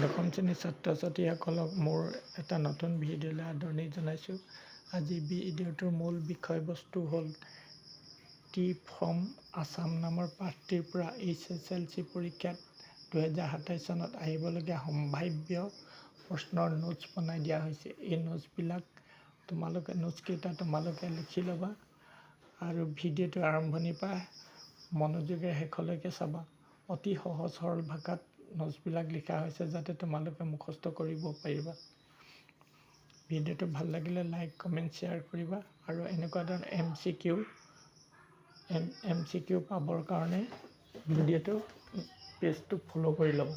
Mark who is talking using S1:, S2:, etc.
S1: দশম শ্ৰেণীৰ ছাত্ৰ ছাত্ৰীসকলক মোৰ এটা নতুন ভিডিঅ'লৈ আদৰণি জনাইছোঁ। আজি ভিডিঅ'টোৰ মূল বিষয়বস্তু হ'ল টি ফ্ৰম আছাম নামৰ পাঠটিৰ পৰা HSLC পৰীক্ষাত 2027 চনত আহিবলগীয়া সম্ভাৱ্য প্ৰশ্নৰ নোটছ বনাই দিয়া হৈছে। এই নোটছকেইটা তোমালোকে লিখি ল'বা আৰু ভিডিঅ'টো আৰম্ভণিৰ পৰা মনোযোগেৰে শেষলৈকে চাবা। অতি সহজ সৰল ভাষাত নোটছবিলাক লিখা হৈছে যাতে তোমালোকে মুখস্থ কৰিব পাৰিবা। ভিডিঅ'টো ভাল লাগিলে লাইক কমেণ্ট শ্বেয়াৰ কৰিবা আৰু এনেকুৱা ধৰণৰ MCQ পাবৰ কাৰণে ভিডিঅ'টো পেজটো ফ'ল' কৰি ল'বা।